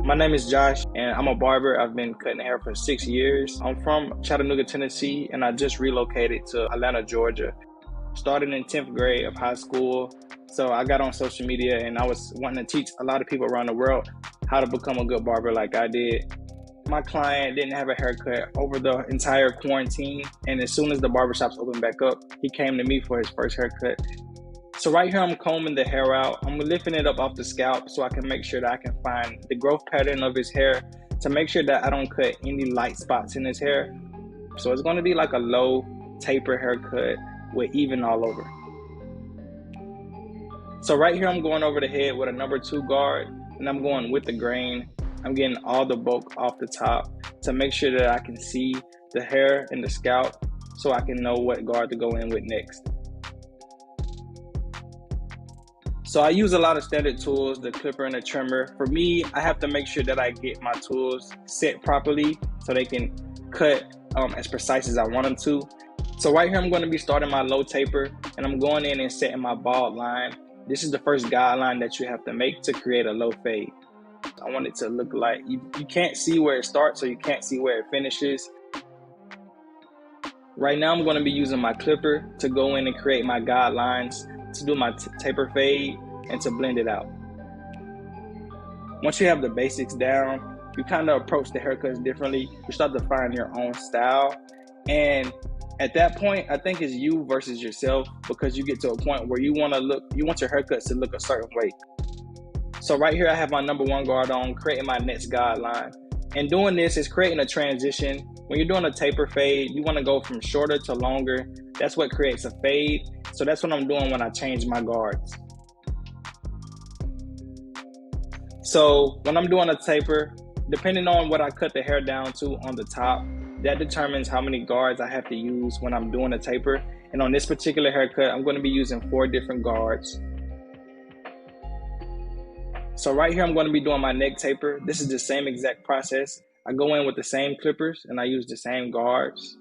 My name is Josh, and I'm a barber. I've been cutting hair for 6 years. I'm from Chattanooga, Tennessee, and I just relocated to Atlanta, Georgia. Started in 10th grade of high school, so I got on social media and I was wanting to teach a lot of people around the world how to become a good barber like I did. My client didn't have a haircut over the entire quarantine, and as soon as the barbershops opened back up, he came to me for his first haircut. So right here, I'm combing the hair out. I'm lifting it up off the scalp so I can make sure that I can find the growth pattern of his hair to make sure that I don't cut any light spots in his hair. So it's going to be like a low taper haircut with even all over. So right here, I'm going over the head with a number 2 guard, and I'm going with the grain. I'm getting all the bulk off the top to make sure that I can see the hair and the scalp so I can know what guard to go in with next. So I use a lot of standard tools, the clipper and the trimmer. For me, I have to make sure that I get my tools set properly so they can cut as precise as I want them to. So right here, I'm going to be starting my low taper, and I'm going in and setting my bald line. This is the first guideline that you have to make to create a low fade. I want it to look like you can't see where it starts, so you can't see where it finishes. Right now, I'm going to be using my clipper to go in and create my guidelines, to do my taper fade, and to blend it out. Once you have the basics down, you kind of approach the haircuts differently. You start to find your own style. And at that point, I think it's you versus yourself, because you get to a point where you want your haircuts to look a certain way. So right here, I have my number 1 guard on, creating my next guideline. And doing this is creating a transition. When you're doing a taper fade, you want to go from shorter to longer. That's what creates a fade. So that's what I'm doing when I change my guards. So when I'm doing a taper, depending on what I cut the hair down to on the top, that determines how many guards I have to use when I'm doing a taper. And on this particular haircut, I'm going to be using 4 different guards. So right here, I'm going to be doing my neck taper. This is the same exact process. I go in with the same clippers and I use the same guards.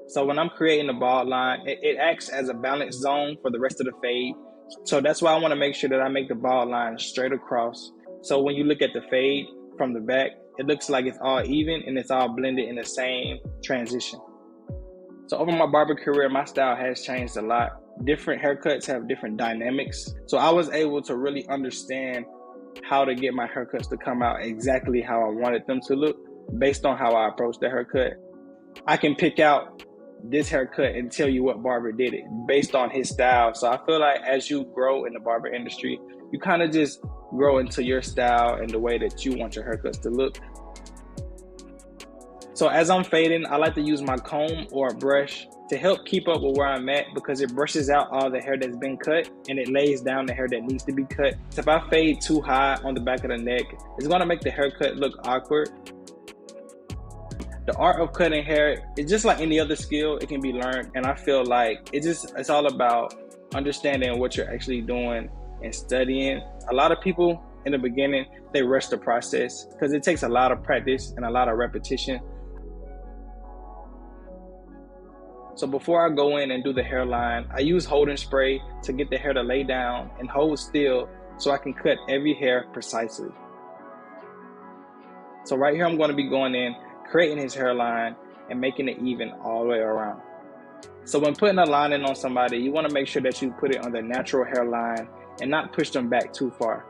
So when I'm creating the bald line, it acts as a balance zone for the rest of the fade. So that's why I want to make sure that I make the bald line straight across. So when you look at the fade from the back, it looks like it's all even and it's all blended in the same transition. So over my barber career, my style has changed a lot. Different haircuts have different dynamics. So I was able to really understand how to get my haircuts to come out exactly how I wanted them to look based on how I approached the haircut. I can pick out this haircut and tell you what barber did it based on his style. So I feel like as you grow in the barber industry, you kind of just grow into your style and the way that you want your haircuts to look. So as I'm fading, I like to use my comb or a brush to help keep up with where I'm at, because it brushes out all the hair that's been cut and it lays down the hair that needs to be cut. So if I fade too high on the back of the neck, it's gonna make the haircut look awkward. The art of cutting hair is just like any other skill. It can be learned, and I feel like it's all about understanding what you're actually doing and studying. A lot of people in the beginning, they rush the process because it takes a lot of practice and a lot of repetition. So before I go in and do the hairline, I use holding spray to get the hair to lay down and hold still so I can cut every hair precisely. So right here, I'm going to be going in, creating his hairline and making it even all the way around. So when putting a line in on somebody, you want to make sure that you put it on their natural hairline and not push them back too far.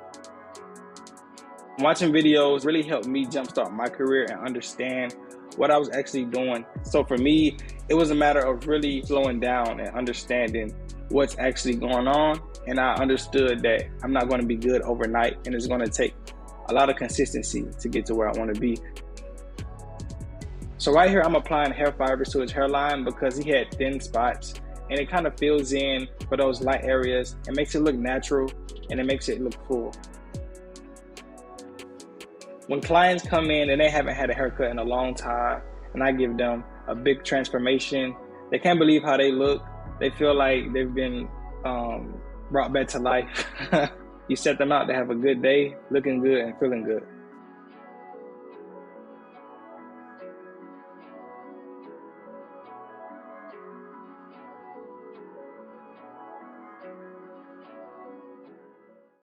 Watching videos really helped me jumpstart my career and understand what I was actually doing. So for me, it was a matter of really slowing down and understanding what's actually going on. And I understood that I'm not going to be good overnight, and it's going to take a lot of consistency to get to where I want to be. So right here, I'm applying hair fibers to his hairline because he had thin spots, and it kind of fills in for those light areas. It makes it look natural and it makes it look full. When clients come in and they haven't had a haircut in a long time, and I give them a big transformation, they can't believe how they look. They feel like they've been brought back to life. You set them out to have a good day, looking good and feeling good.